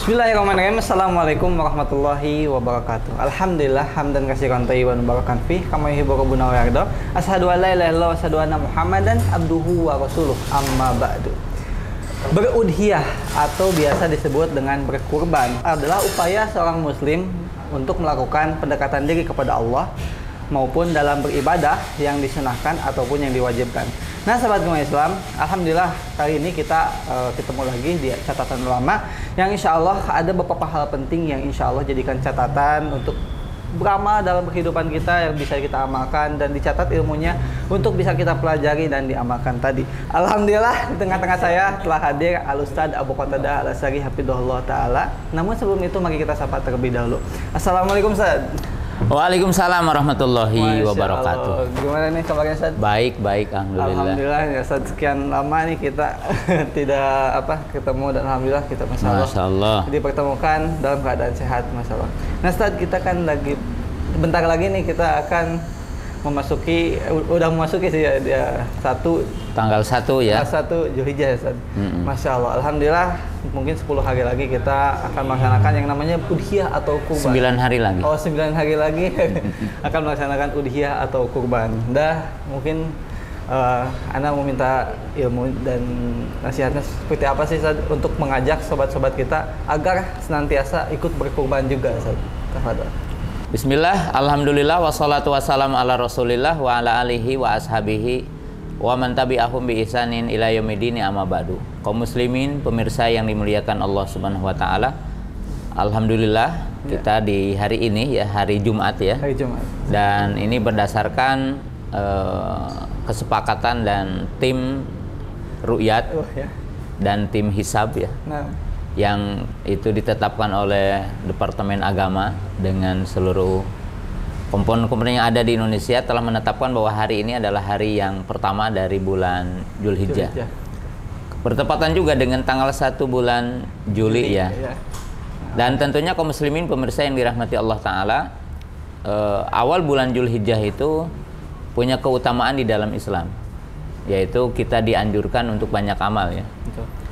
Bismillahirrahmanirrahim. Assalamualaikum warahmatullahi wabarakatuh. Alhamdulillah hamdan katsiran thayyiban mubarakan fi kama yuhibbu rabbuna wa yarda. Asyhadu an la ilaha illallah wa asyhadu anna Muhammadan abduhu wa rasuluh. Amma ba'du. Berudhiyah atau biasa disebut dengan berkurban adalah upaya seorang muslim untuk melakukan pendekatan diri kepada Allah maupun dalam beribadah yang disunahkan ataupun yang diwajibkan. Nah, sahabat gemar Islam, alhamdulillah kali ini kita ketemu lagi di catatan ulama yang insya Allah ada beberapa hal penting yang insya Allah jadikan catatan untuk beramal dalam kehidupan kita yang bisa kita amalkan dan dicatat ilmunya untuk bisa kita pelajari dan diamalkan tadi. Alhamdulillah di tengah-tengah saya telah hadir Al-Ustadz Abu Qatadah Al-Asy'ari hafidhahullah taala. Namun sebelum itu mari kita sapa terlebih dahulu. Assalamualaikum Ustaz. Waalaikumsalam warahmatullahi wabarakatuh. Gimana nih kabarnya Ustaz? Baik, alhamdulillah. Alhamdulillah ya Ustaz, sekian lama nih kita tidak ketemu dan alhamdulillah kita Masya Allah dipertemukan dalam keadaan sehat Masya Allah. Nah Ustaz, kita kan lagi bentar lagi nih kita akan udah memasuki sih ya, tanggal 1 ya. Tanggal 1 Zulhijjah ya Ustaz. Masya Allah, alhamdulillah mungkin 10 hari lagi kita akan melaksanakan yang namanya udhiyah atau kurban. 9 hari lagi. Oh, 9 hari lagi akan melaksanakan udhiyah atau kurban. Mungkin Ana mau minta ilmu dan nasihatnya seperti apa sih Ustaz untuk mengajak sobat-sobat kita agar senantiasa ikut berkurban juga Ustaz. Tafadhol. Bismillah, alhamdulillah, wassalatu wassalamu ala rasulillah wa ala alihi wa ashabihi wa man tabi'ahum bi ihsanin ila yaumidin, amma ba'du. Kaum muslimin, pemirsa yang dimuliakan Allah Subhanahu wa taala. Alhamdulillah kita di hari ini ya, hari Jumat ya. Hari Jumat. Dan ini berdasarkan kesepakatan dan tim ru'yat dan tim hisab ya. Yang itu ditetapkan oleh Departemen Agama dengan seluruh komponen-komponen yang ada di Indonesia telah menetapkan bahwa hari ini adalah hari yang pertama dari bulan Zulhijjah. Bertepatan juga dengan tanggal 1 bulan Juli ya. Dan tentunya kaum muslimin pemirsa yang dirahmati Allah Ta'ala, awal bulan Zulhijjah itu punya keutamaan di dalam Islam, yaitu kita dianjurkan untuk banyak amal ya.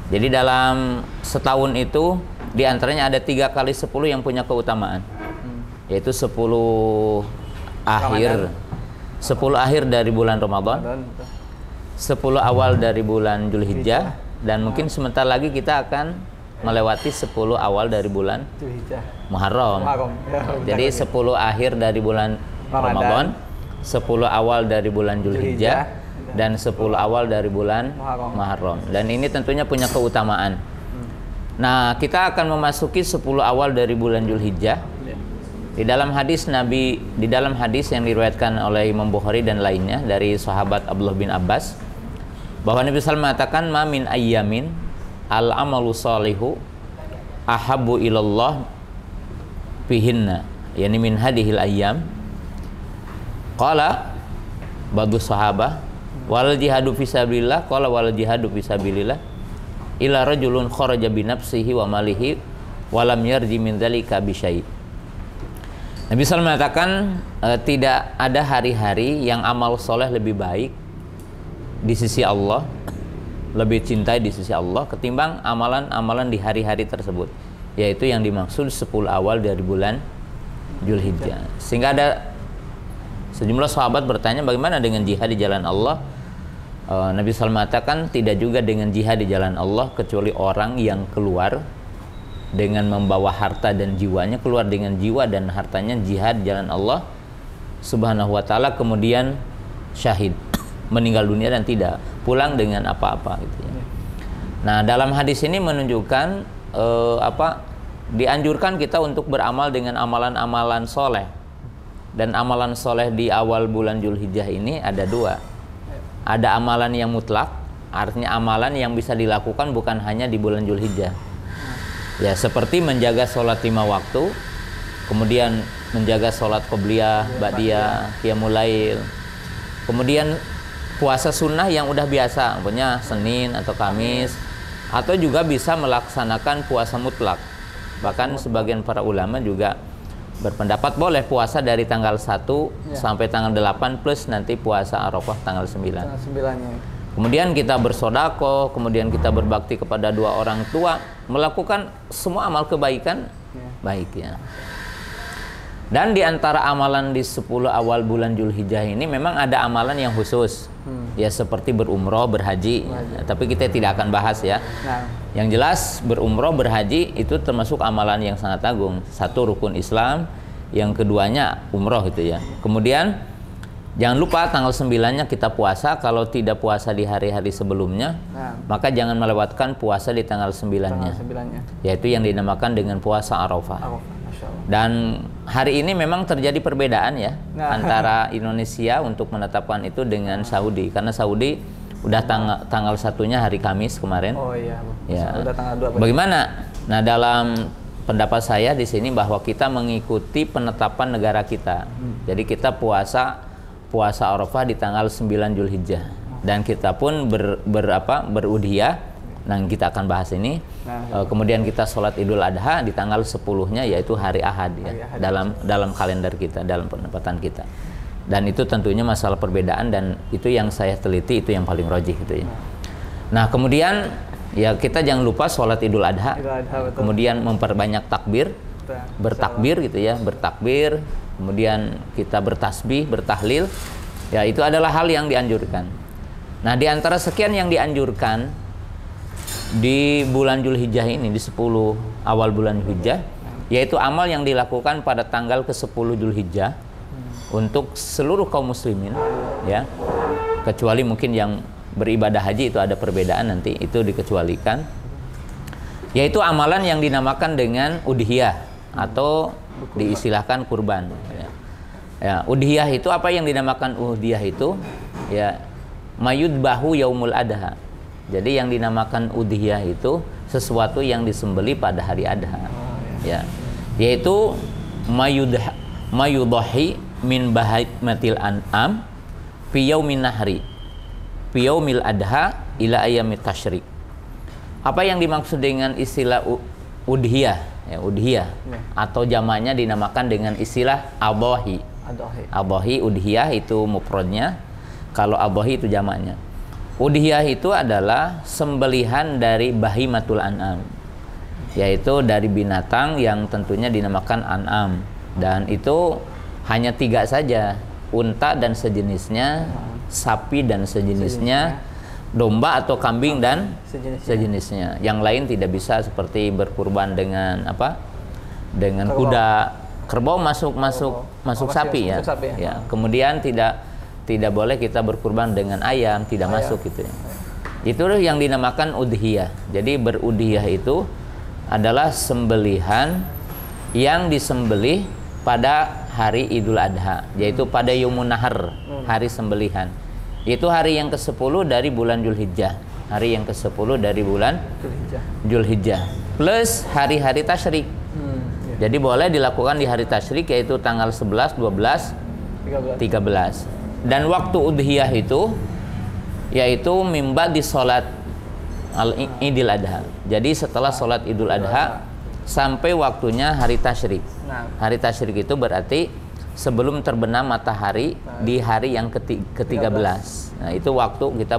Jadi dalam setahun itu diantaranya ada 3 kali 10 yang punya keutamaan, yaitu 10 akhir dari bulan Ramadan, 10 awal dari bulan Zulhijjah, dan mungkin sebentar lagi kita akan melewati 10 awal dari bulan Muharram. Jadi 10 akhir dari bulan Ramadan, 10 awal dari bulan Zulhijjah, dan 10 awal dari bulan Muharram. Dan ini tentunya punya keutamaan. Nah, kita akan memasuki 10 awal dari bulan Zulhijjah. Di dalam hadis Nabi, di dalam hadis yang diriwayatkan oleh Imam Bukhari dan lainnya dari sahabat Abdullah bin Abbas, bahwa Nabi SAW mengatakan, "Ma min ayyamin al-amalu salihu ahabbu ilallah fihinna." Yani min hadihil ayyam. Qala ba'du sahabah, wal jihadu fisabilillah, qala wal jihadu fisabilillah ila rajulun kharaja bi nafsihi wa malihi wa lam yarji min dzalika bi syai'. Nabi sallallahu mengatakan tidak ada hari-hari yang amal soleh lebih baik di sisi Allah, lebih cintai di sisi Allah ketimbang amalan-amalan di hari-hari tersebut, yaitu yang dimaksud 10 awal dari bulan Zulhijjah. Sehingga ada sejumlah sahabat bertanya, bagaimana dengan jihad di jalan Allah? Nabi SAW mengatakan tidak juga dengan jihad di jalan Allah kecuali orang yang keluar dengan membawa harta dan jiwanya, keluar dengan jiwa dan hartanya jihad di jalan Allah Subhanahu wa taala, kemudian syahid, meninggal dunia dan tidak pulang dengan apa-apa gitu ya. Nah, dalam hadis ini menunjukkan dianjurkan kita untuk beramal dengan amalan-amalan soleh. Dan amalan soleh di awal bulan Zulhijjah ini ada 2. Ada amalan yang mutlak, artinya amalan yang bisa dilakukan bukan hanya di bulan Zulhijjah. Ya, seperti menjaga sholat 5 waktu, kemudian menjaga sholat qobliyah, ba'diyah, qiyamul lail, kemudian puasa sunnah yang udah biasa, punya Senin atau Kamis, atau juga bisa melaksanakan puasa mutlak. Bahkan sebagian para ulama juga berpendapat boleh puasa dari tanggal 1 sampai tanggal 8 plus nanti puasa Arafah tanggal 9. Kemudian kita bersodako, kemudian kita berbakti kepada dua orang tua, melakukan semua amal kebaikan baik ya. Dan di antara amalan di 10 awal bulan Zulhijjah ini memang ada amalan yang khusus. Ya seperti berumroh, berhaji. Tapi kita tidak akan bahas ya. Yang jelas berumroh, berhaji itu termasuk amalan yang sangat agung. Satu rukun Islam, yang keduanya umroh itu ya. Kemudian jangan lupa tanggal 9-nya kita puasa. Kalau tidak puasa di hari-hari sebelumnya, maka jangan melewatkan puasa di tanggal 9-nya. Yaitu yang dinamakan dengan puasa Arafah. Dan hari ini memang terjadi perbedaan ya antara Indonesia untuk menetapkan itu dengan Saudi, karena Saudi udah tanggal 1-nya hari Kamis kemarin. Oh iya. Ya. Udah tanggal 2. Bagaimana? Nah, dalam pendapat saya di sini bahwa kita mengikuti penetapan negara kita. Jadi kita puasa Arafah di tanggal 9 Zulhijjah. Dan kita pun berudhiyah. Nah, kita akan bahas ini. Kemudian kita sholat Idul Adha di tanggal 10-nya, yaitu hari Ahad ya, dalam kalender kita, dalam penempatan kita. Dan itu tentunya masalah perbedaan, dan itu yang saya teliti, itu yang paling rajih gitu ya. Nah, kemudian ya kita jangan lupa sholat Idul Adha. Kemudian memperbanyak takbir, bertakbir gitu ya, bertakbir. Kemudian kita bertasbih, bertahlil. Ya, itu adalah hal yang dianjurkan. Nah, di antara sekian yang dianjurkan di bulan Zulhijjah ini, di 10 awal bulan Zulhijjah, yaitu amal yang dilakukan pada tanggal ke-10 Zulhijjah untuk seluruh kaum muslimin ya, kecuali mungkin yang beribadah haji itu ada perbedaan, nanti itu dikecualikan, yaitu amalan yang dinamakan dengan udhiyah atau diistilahkan kurban ya. Ya, udhiyah itu apa yang dinamakan udhiyah itu ya, mayudbahu yaumul adha. Jadi yang dinamakan udhiyah itu sesuatu yang disembeli pada hari adha. Ya. Yaitu mayudahi min bahaimatil an'am fi yaumin nahri fi yaumil adha ila ayyamit tasyrik. Apa yang dimaksud dengan istilah udhiyah? Ya, udhiyah atau jamaknya dinamakan dengan istilah adhahi. Adhahi, udhiyah itu mufradnya, kalau adhahi itu jamaknya. Udhiyah itu adalah sembelihan dari bahimatul an'am, yaitu dari binatang yang tentunya dinamakan an'am, dan itu hanya 3 saja, unta dan sejenisnya, sapi dan sejenisnya, domba atau kambing dan sejenisnya. Yang lain tidak bisa, seperti berkurban dengan apa? Dengan kuda, kerbau masuk sapi ya. Ya. Kemudian tidak boleh kita berkurban dengan ayam, tidak masuk gitu ya. Itu yang dinamakan udhiyah. Jadi berudhiyah itu adalah sembelihan yang disembelih pada hari Idul Adha, yaitu pada Yaumun Nahar, hari sembelihan. Itu hari yang ke-10 dari bulan Zulhijjah. Hari yang ke-10 dari bulan Zulhijjah. Plus hari-hari tasyrik. Jadi boleh dilakukan di hari tasyrik, yaitu tanggal 11, 12, 13. Dan waktu udhiyah itu yaitu mimba di sholat Idul Adha. Jadi setelah sholat Idul Adha sampai waktunya hari tasyrik. Hari tasyrik itu berarti sebelum terbenam matahari di hari yang ke-13. Nah, itu waktu kita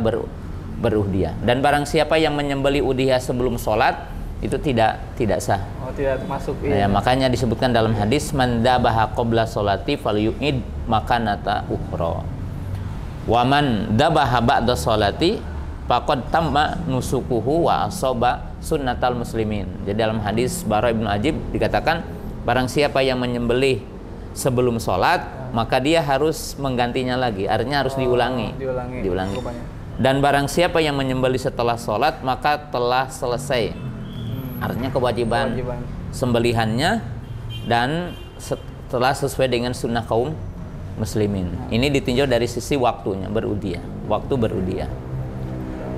berudhiyah. Dan barang siapa yang menyembeli udhiyah sebelum sholat, itu tidak sah. Oh, tidak termasuk. Iya. Ya, makanya disebutkan dalam hadis, man dabaha qabla sholati falyu'id makanata ukhra. Wa man dabaha ba'da sholati faqad tamma nusukuhu wa asaba sunnatal muslimin. Jadi dalam hadis Bara Ibnu Ajib dikatakan, barang siapa yang menyembelih sebelum sholat, maka dia harus menggantinya lagi. Artinya harus diulangi. Dan barang siapa yang menyembelih setelah sholat, maka telah selesai. Artinya kewajiban sembelihannya, dan telah sesuai dengan sunnah kaum muslimin. Ini ditinjau dari sisi waktunya, waktu berudhiyah.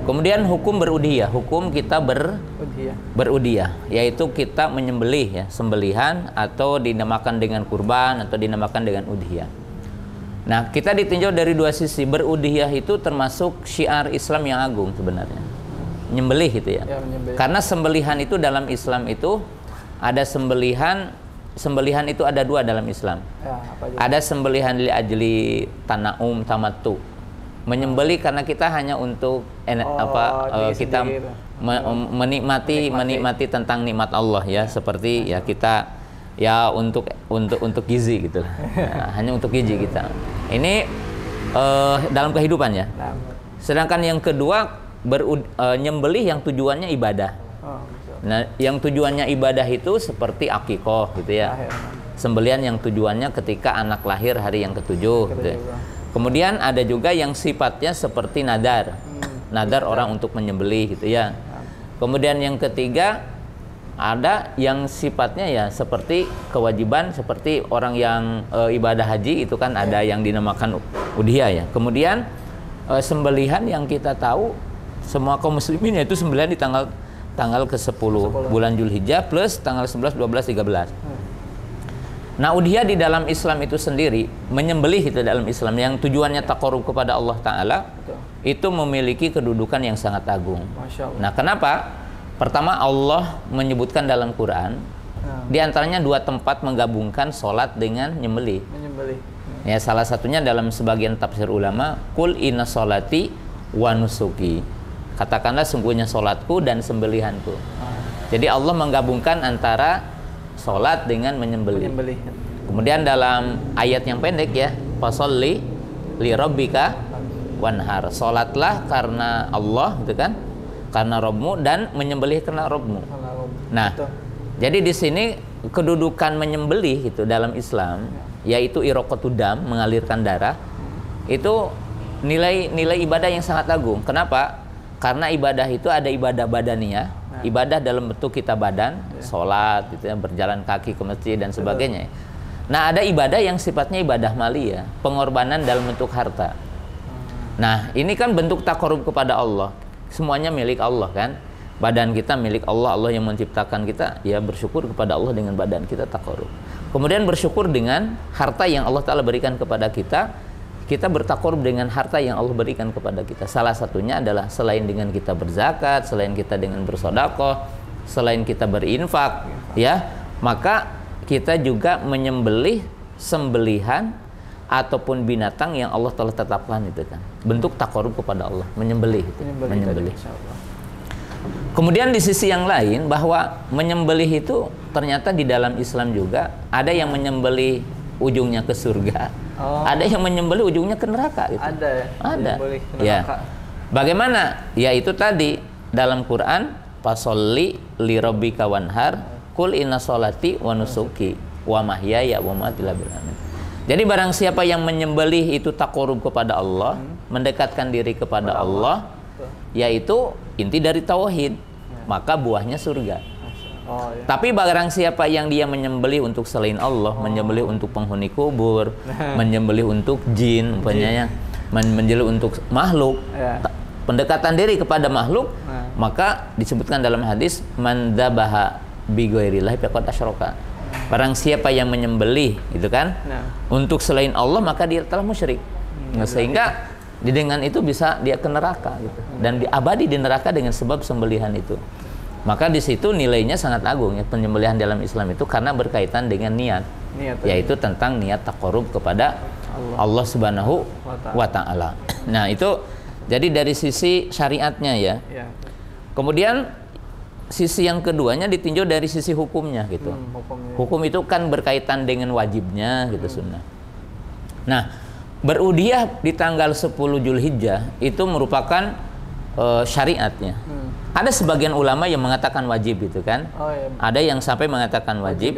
Kemudian hukum berudhiyah, hukum kita berudhiyah, yaitu kita menyembelih ya, sembelihan, atau dinamakan dengan kurban, atau dinamakan dengan udhiyah. Nah, kita ditinjau dari 2 sisi. Berudhiyah itu termasuk syiar Islam yang agung sebenarnya. Nyembelih gitu ya. Karena sembelihan itu dalam Islam itu ada sembelihan itu ada 2 dalam Islam. Ya, ada sembelihan li ajli tanaum tamattu. Menyembelih karena kita hanya untuk kita menikmati tentang nikmat Allah ya, seperti ya kita ya untuk gizi gitu lah. Nah, hanya untuk gizi kita. Ini dalam kehidupan ya. Sedangkan yang kedua nyembelih yang tujuannya ibadah. Nah, yang tujuannya ibadah itu seperti akikoh gitu ya. Sembelihan yang tujuannya ketika anak lahir hari yang ketujuh gitu ya. Kemudian ada juga yang sifatnya seperti nadar. Nadar orang untuk menyembelih gitu ya. Kemudian yang ketiga ada yang sifatnya ya seperti kewajiban, seperti orang yang ibadah haji itu kan ada yang dinamakan udhiyah ya. Kemudian sembelihan yang kita tahu semua kaum muslimin yaitu sembelihan di tanggal ke-10 bulan Zulhijjah plus tanggal 11, 12, 13. Nah, udhiyah di dalam Islam itu sendiri, menyembelih itu dalam Islam yang tujuannya taqarrub kepada Allah Ta'ala, itu memiliki kedudukan yang sangat agung. Nah, kenapa? Pertama, Allah menyebutkan dalam Quran, di antaranya 2 tempat menggabungkan sholat dengan nyembelih. Ya, salah satunya dalam sebagian tafsir ulama, Qul inna sholati wa nusuki. Katakanlah sungguhnya sholatku dan sembelihanku. Jadi Allah menggabungkan antara sholat dengan menyembelih. Kemudian dalam ayat yang pendek ya, fasholli li rabbika wanhar. Sholatlah karena Allah gitu kan, karena Rabbmu, dan menyembelih karena Rabbmu. Nah, jadi di sini kedudukan menyembelih gitu dalam Islam, yaitu iraqatud dam, mengalirkan darah, itu nilai ibadah yang sangat agung. Kenapa? Karena ibadah itu ada ibadah badaniyah, ibadah dalam bentuk kita badan, sholat, gitu ya, berjalan kaki ke masjid dan sebagainya. Nah, ada ibadah yang sifatnya ibadah maliyah, pengorbanan dalam bentuk harta. Nah, ini kan bentuk taqarrub kepada Allah. Semuanya milik Allah kan. Badan kita milik Allah, Allah yang menciptakan kita, ya bersyukur kepada Allah dengan badan kita taqarrub. Kemudian bersyukur dengan harta yang Allah Ta'ala berikan kepada kita. Kita bertaqarrub dengan harta yang Allah berikan kepada kita. Salah satunya adalah selain dengan kita berzakat, selain kita dengan bersedekah, selain kita berinfak, ya, maka kita juga menyembelih sembelihan ataupun binatang yang Allah telah tetapkan itu kan. Bentuk taqarrub kepada Allah, menyembelih itu, menyembelih. Kemudian di sisi yang lain bahwa menyembelih itu ternyata di dalam Islam juga ada yang menyembelih ujungnya ke surga. Ada yang menyembelih ujungnya ke neraka gitu. Ada. Ya. Bagaimana? Ya itu tadi dalam Quran, fasholli li rabbika wanhar, qul inna sholati wa nusuki wa mahyaya wa mamati lillahi. Jadi barang siapa yang menyembelih itu taqarrub kepada Allah, mendekatkan diri kepada Allah, yaitu inti dari tauhid, maka buahnya surga. Tapi barang siapa yang dia menyembelih untuk selain Allah, menyembelih untuk penghuni kubur, menyembelih untuk jin, umpamanya, menyembelih untuk makhluk, pendekatan diri kepada makhluk, maka disebutkan dalam hadis man dzabaha bi ghairillahi faqad asyraka. Barang siapa yang menyembelih itu kan untuk selain Allah, maka dia telah musyrik. Sehingga dengan itu bisa dia ke neraka gitu, dan diabadi di neraka dengan sebab sembelihan itu. Maka di situ nilainya sangat agung ya, penyembelihan dalam Islam itu karena berkaitan dengan niat yaitu tentang niat taqarrub kepada Allah Subhanahu wa Ta'ala. Nah, itu jadi dari sisi syariatnya ya. Kemudian sisi yang keduanya ditinjau dari sisi hukumnya gitu. Hukum itu kan berkaitan dengan wajibnya gitu, sunnah. Nah, berudhiyah di tanggal 10 Zulhijjah itu merupakan syariatnya. Ada sebagian ulama yang mengatakan wajib gitu kan. Ada yang sampai mengatakan wajib.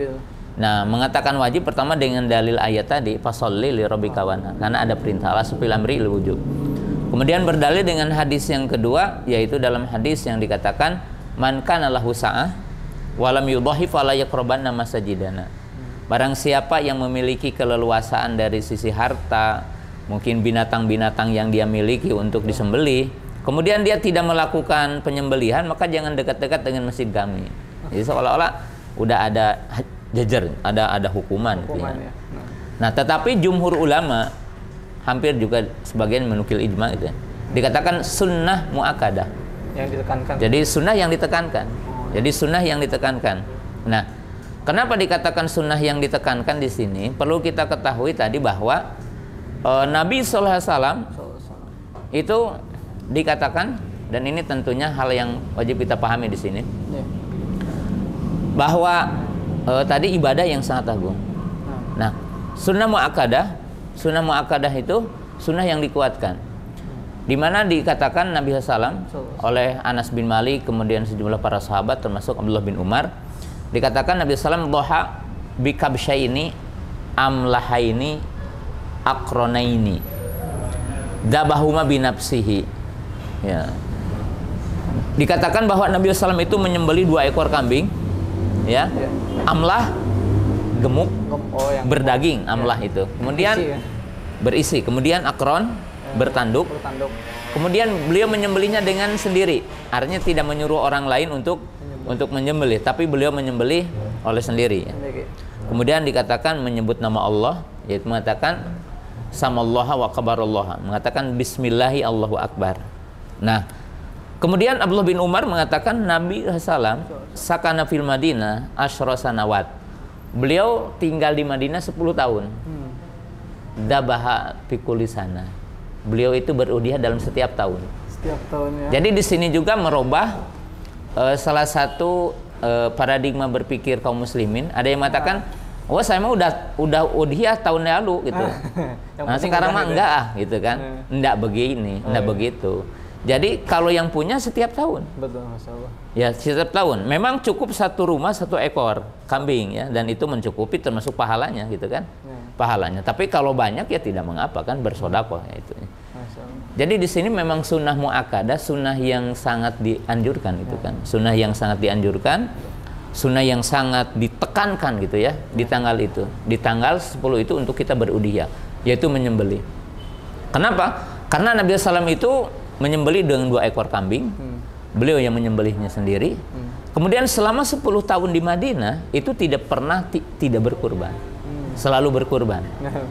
Nah, mengatakan wajib pertama dengan dalil ayat tadi, fasholli li rabbika wanhar, karena ada perintah Allah fil amri lil wujub. Kemudian berdalil dengan hadis yang kedua, yaitu dalam hadis yang dikatakan man kana lahu sa'ah wa lam yudhahi fala yaqrabanna masajidana. Barang siapa yang memiliki keleluasaan dari sisi harta, mungkin binatang-binatang yang dia miliki untuk disembelih, kemudian dia tidak melakukan penyembelihan, maka jangan dekat-dekat dengan masjid kami. Jadi seolah-olah udah ada jajar, ada hukuman gitu ya. Nah, tetapi jumhur ulama hampir juga sebagian menukil ijma gitu ya, dikatakan sunnah muakkadah. Yang ditekankan. Jadi sunnah yang ditekankan. Jadi sunnah yang ditekankan. Nah, kenapa dikatakan sunnah yang ditekankan di sini? Perlu kita ketahui tadi bahwa Nabi SAW itu dikatakan, dan ini tentunya hal yang wajib kita pahami di sini, bahwa tadi ibadah yang sangat agung. Nah, sunnah muakkadah itu sunnah yang dikuatkan, di mana dikatakan Nabi SAW oleh Anas bin Malik, kemudian sejumlah para sahabat termasuk Abdullah bin Umar, dikatakan Nabi SAW doha bikabsyaini amlahaini akronaini dabahuma binafsihi. Ya. Dikatakan bahwa Nabi SAW itu menyembelih 2 ekor kambing, ya, amlah, gemuk, berdaging, amlah itu. Kemudian berisi, kemudian akron, bertanduk. Kemudian beliau menyembelihnya dengan sendiri. Artinya tidak menyuruh orang lain untuk menyembelih, tapi beliau menyembelih oleh sendiri. Kemudian dikatakan menyebut nama Allah, yaitu mengatakan samallaha wa kabarallaha, mengatakan bismillahi Allahu akbar. Nah, kemudian Abdullah bin Umar mengatakan Nabi SAW sakana fil Madinah asyra sanawat. Beliau tinggal di Madinah 10 tahun. Dabaha fi kulli sana. Beliau itu berudhiyah dalam setiap tahun. Setiap tahun, ya. Jadi di sini juga merubah salah satu paradigma berpikir kaum muslimin. Ada yang mengatakan, "Oh, saya mah udah udhiyah tahun lalu," gitu. Nah, sekarang mah enggak gitu kan. Enggak begini, enggak begitu. Jadi kalau yang punya setiap tahun. Betul, Masya Allah. Ya, setiap tahun. Memang cukup satu rumah 1 ekor kambing, ya, dan itu mencukupi termasuk pahalanya gitu kan. Pahalanya. Tapi kalau banyak ya tidak mengapa kan, bersedekah ya itu. Jadi di sini memang sunnah muakkadah, sunnah yang sangat dianjurkan itu kan. Sunnah yang sangat dianjurkan, sunnah yang sangat ditekankan gitu ya di tanggal itu. Di tanggal 10 itu untuk kita berudhiyah, yaitu menyembelih. Kenapa? Karena Nabi SAW itu menyembelih dengan 2 ekor kambing. Beliau yang menyembelihnya sendiri. Kemudian selama 10 tahun di Madinah itu tidak pernah tidak berkurban. Selalu berkurban.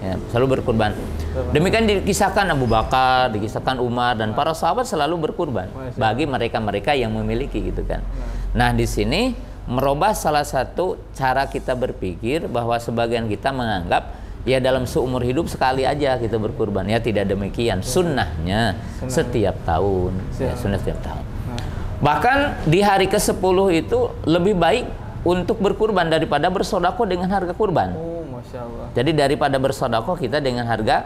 Ya, selalu berkurban. Demikian dikisahkan Abu Bakar, dikisahkan Umar, dan para sahabat selalu berkurban bagi mereka-mereka yang memiliki gitu kan. Nah, di sini merubah salah satu cara kita berpikir bahwa sebagian kita menganggap ya dalam seumur hidup sekali aja kita berkurban. Ya tidak demikian. Sunnahnya setiap tahun. Ya, sunnah setiap tahun. Bahkan di hari ke-10 itu lebih baik untuk berkurban daripada bersedekah dengan harga kurban. Oh, Masya Allah. Jadi daripada bersedekah kita dengan harga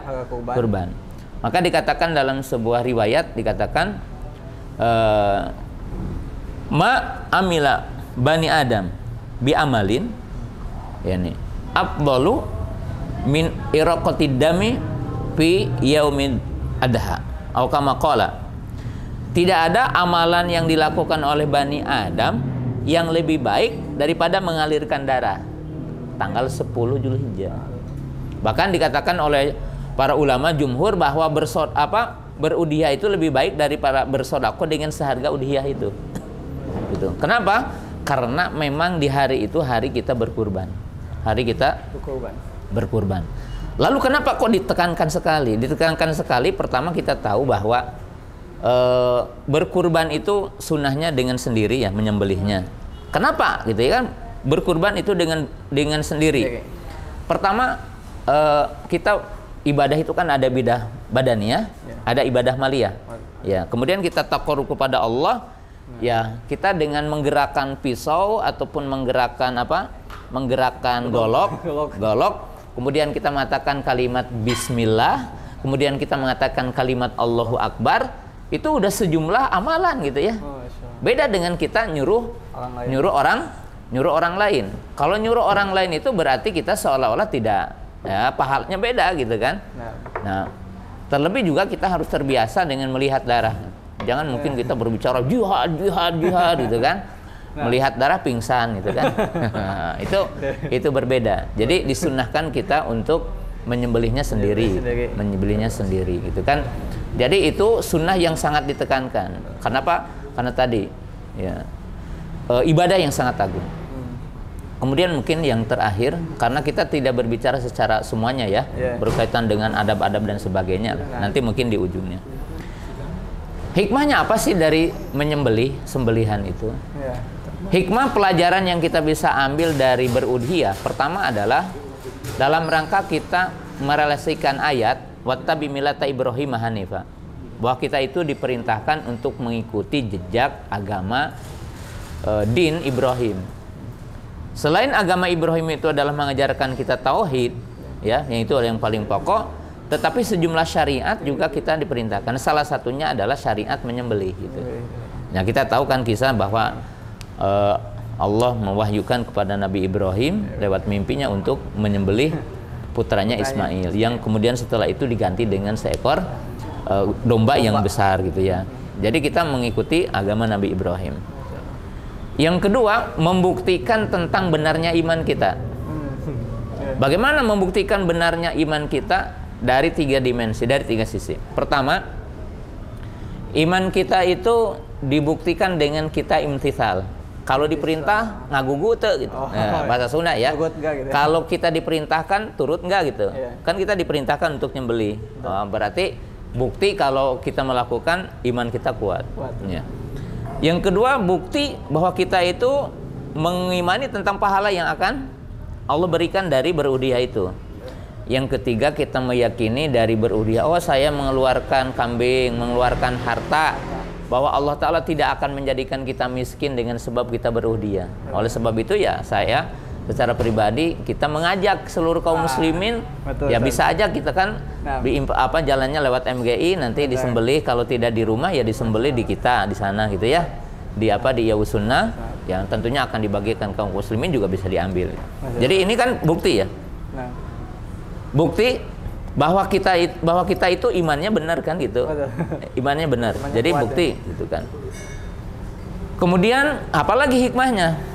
kurban. Maka dikatakan dalam sebuah riwayat dikatakan ma amila bani Adam bi amalin, yani afdalu min iraqatid dami fi yaumid adha atau kama qala. Tidak ada amalan yang dilakukan oleh Bani Adam yang lebih baik daripada mengalirkan darah tanggal 10 Zulhijjah. Bahkan dikatakan oleh para ulama jumhur bahwa berudhiyah itu lebih baik daripada bersedekah dengan seharga udhiyah itu. Gitu. Kenapa? Karena memang di hari itu hari kita berkurban. Hari kita berkurban. Lalu kenapa kok ditekankan sekali? Ditekankan sekali, pertama kita tahu bahwa berkurban itu sunnahnya dengan sendiri ya, menyembelihnya. Kenapa gitu ya kan? Berkurban itu dengan sendiri. Pertama kita ibadah itu kan ada ibadah badaniyah, ada ibadah maliyah. Ya, kemudian kita taqarrub kepada Allah, ya kita dengan menggerakkan pisau ataupun menggerakkan menggerakkan golok, kemudian kita mengatakan kalimat bismillah, kemudian kita mengatakan kalimat Allahu Akbar. Itu udah sejumlah amalan gitu ya. Beda dengan kita nyuruh orang lain. Kalau nyuruh orang lain itu berarti kita seolah-olah tidak, ya pahalanya beda gitu kan. Nah, terlebih juga kita harus terbiasa dengan melihat darah. Jangan mungkin kita berbicara jihad gitu kan. Melihat darah pingsan gitu kan. itu berbeda. Jadi disunnahkan kita untuk menyembelihnya sendiri, gitu kan. Jadi itu sunnah yang sangat ditekankan. Kenapa? Karena tadi ya ibadah yang sangat agung. Kemudian mungkin yang terakhir, karena kita tidak berbicara secara semuanya ya, berkaitan dengan adab-adab dan sebagainya. Nanti mungkin di ujungnya. Hikmahnya apa sih dari menyembelih, sembelihan itu? Hikmah pelajaran yang kita bisa ambil dari berudhiyah, pertama adalah dalam rangka kita merelasikan ayat wattabi millata Ibrahim hanifa. bahwa kita itu diperintahkan untuk mengikuti jejak agama din Ibrahim. Selain agama Ibrahim itu adalah mengajarkan kita tauhid, ya, yang itu yang paling pokok, tetapi sejumlah syariat juga kita diperintahkan. Salah satunya adalah syariat menyembelih gitu. Nah, kita tahu kan kisah bahwa Allah mewahyukan kepada Nabi Ibrahim lewat mimpinya untuk menyembelih putranya Ismail, yang kemudian setelah itu diganti dengan seekor domba yang besar gitu ya. Jadi kita mengikuti agama Nabi Ibrahim. Yang kedua, membuktikan tentang benarnya iman kita. Bagaimana membuktikan benarnya iman kita? Dari 3 dimensi, dari 3 sisi. Pertama, iman kita itu dibuktikan dengan kita imtithal. Kalau diperintah ngagugu tuh gitu. Nah, bahasa Sunda ya. Gitu ya. Kalau kita diperintahkan turut enggak gitu. Kan kita diperintahkan untuk nyembelih. Berarti bukti kalau kita melakukan iman kita kuat. Ya. Yang kedua, bukti bahwa kita itu mengimani tentang pahala yang akan Allah berikan dari berudhiyah itu. Yang ketiga, kita meyakini dari berudhiyah, oh saya mengeluarkan kambing, mengeluarkan harta, bahwa Allah Ta'ala tidak akan menjadikan kita miskin dengan sebab kita berudhiyah. Oleh sebab itu ya saya secara pribadi kita mengajak seluruh kaum muslimin, ya bisa aja kita kan jalannya lewat MGI, nanti disembelih, kalau tidak di rumah ya disembelih di kita di sana gitu ya, di Yawus Sunnah, yang tentunya akan dibagikan kaum muslimin juga bisa diambil. Jadi ini kan bukti ya, bukti bahwa kita itu imannya benar kan gitu. Imannya benar. Jadi bukti gitu kan. Kemudian apalagi hikmahnya?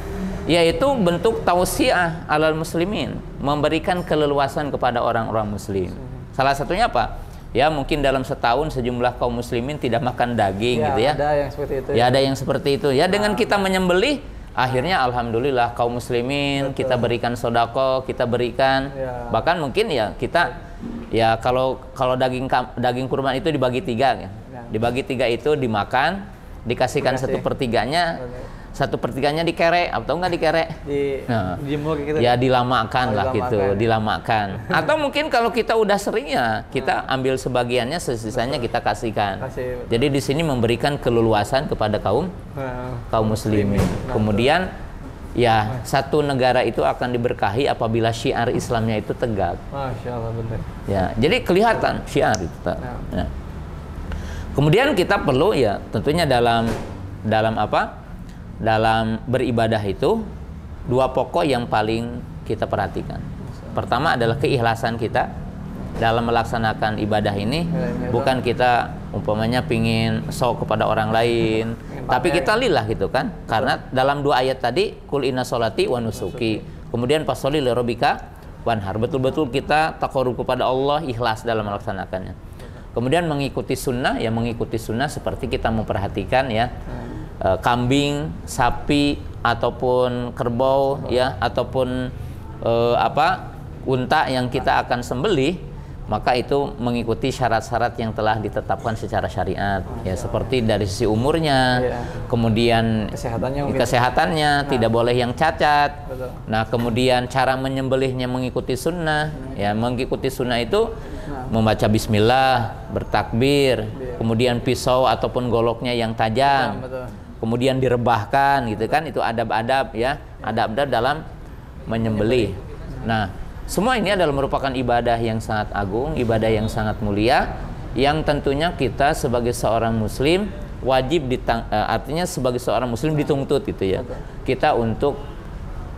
Yaitu bentuk tausiah alal muslimin, memberikan keleluasan kepada orang-orang muslim. Salah satunya apa? Ya mungkin dalam setahun sejumlah kaum muslimin tidak makan daging gitu ya. Ada yang seperti itu. Ya ada yang seperti itu. Ya dengan kita menyembelih, akhirnya alhamdulillah kaum muslimin kita berikan sodako, kita berikan, bahkan mungkin ya kita ya kalau daging kurban itu dibagi 3 ya. Dibagi 3 itu dimakan, dikasihkan 1/3-nya, 1/3-nya dikerek atau enggak dikerek? Dijemur gitu. Ya dilamakan lah gitu, dilamakan. Atau mungkin kalau kita udah sering ya kita ambil sebagiannya, sisanya kita kasihkan. Jadi di sini memberikan keleluasan kepada kaum muslimin. Kemudian ya satu negara itu akan diberkahi apabila syiar Islamnya itu tegak. Masya Allah, benar. Ya, jadi kelihatan syiar itu. Ya. Kemudian kita perlu ya tentunya dalam apa? Dalam beribadah itu 2 pokok yang paling kita perhatikan. Pertama adalah keikhlasan kita dalam melaksanakan ibadah ini. Bukan kita umpamanya pingin show kepada orang lain, tapi kita lillah gitu kan. Karena dalam 2 ayat tadi, kul inna sholati wa nusuki, kemudian fasholli li rabbika wanhar, betul-betul kita taqarrub kepada Allah, ikhlas dalam melaksanakannya. Kemudian mengikuti sunnah, ya mengikuti sunnah seperti kita memperhatikan ya kambing, sapi ataupun kerbau ya, ataupun unta yang kita akan sembelih, maka itu mengikuti syarat-syarat yang telah ditetapkan secara syariat ya, seperti dari sisi umurnya, kemudian kesehatannya tidak boleh yang cacat. Nah, kemudian cara menyembelihnya mengikuti sunnah ya, mengikuti sunnah itu membaca bismillah, bertakbir, kemudian pisau ataupun goloknya yang tajam, kemudian direbahkan gitu kan, itu adab-adab ya, adab-adab dalam menyembelih. Nah, semua ini adalah merupakan ibadah yang sangat agung, ibadah yang sangat mulia, yang tentunya kita sebagai seorang muslim wajib artinya sebagai seorang muslim dituntut gitu ya, kita untuk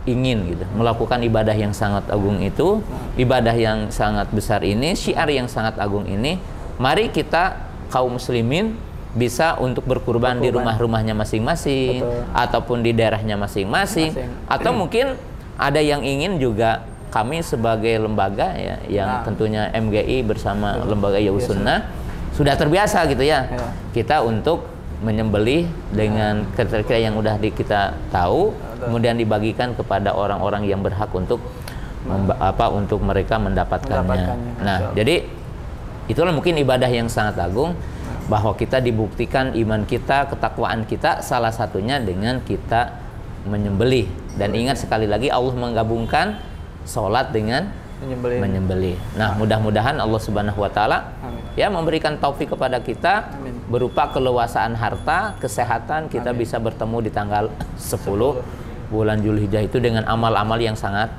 ingin gitu melakukan ibadah yang sangat agung itu, ibadah yang sangat besar ini, syiar yang sangat agung ini. Mari kita kaum muslimin bisa untuk berkurban di rumah-rumahnya masing-masing, ataupun di daerahnya masing-masing, atau mungkin ada yang ingin juga kami sebagai lembaga ya, yang tentunya MGI bersama lembaga Yawus Sunnah sudah terbiasa gitu ya, kita untuk menyembelih dengan kriteria yang udah kita tahu, kemudian dibagikan kepada orang-orang yang berhak untuk untuk mereka mendapatkannya. Nah, jadi itulah mungkin ibadah yang sangat agung, bahwa kita dibuktikan iman kita, ketakwaan kita, salah satunya dengan kita menyembelih. Dan ingat sekali lagi, Allah menggabungkan sholat dengan menyembelih. Nah, mudah-mudahan Allah Subhanahu wa taala ya memberikan taufik kepada kita. Amin. Berupa keluasaan harta, kesehatan, kita bisa bertemu di tanggal 10 bulan Zulhijjah itu dengan amal-amal yang sangat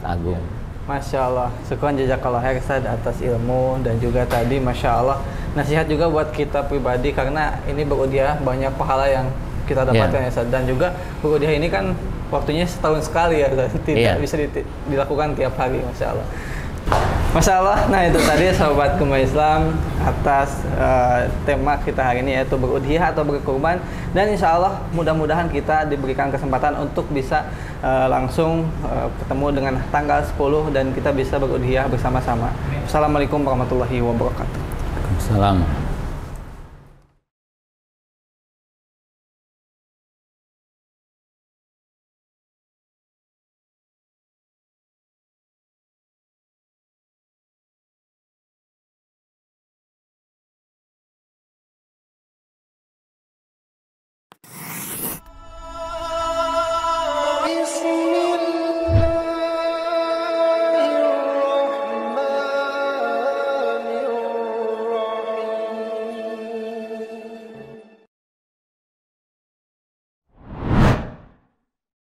agung. Masya Allah, syukran jazakallah khair Ustaz atas ilmu dan juga tadi Masya Allah nasihat juga buat kita pribadi karena ini berudiah banyak pahala yang kita dapatkan ya Ustaz. Dan juga berudiah ini kan waktunya setahun sekali ya Ustaz. Tidak bisa dilakukan tiap hari. Masya Allah. Masya Allah, nah itu tadi sahabat Gema Islam atas tema kita hari ini yaitu berudhiyah atau berkurban. Dan insya Allah mudah-mudahan kita diberikan kesempatan untuk bisa langsung ketemu dengan tanggal 10 dan kita bisa berudhiyah bersama-sama. Assalamualaikum warahmatullahi wabarakatuh. Waalaikumsalam.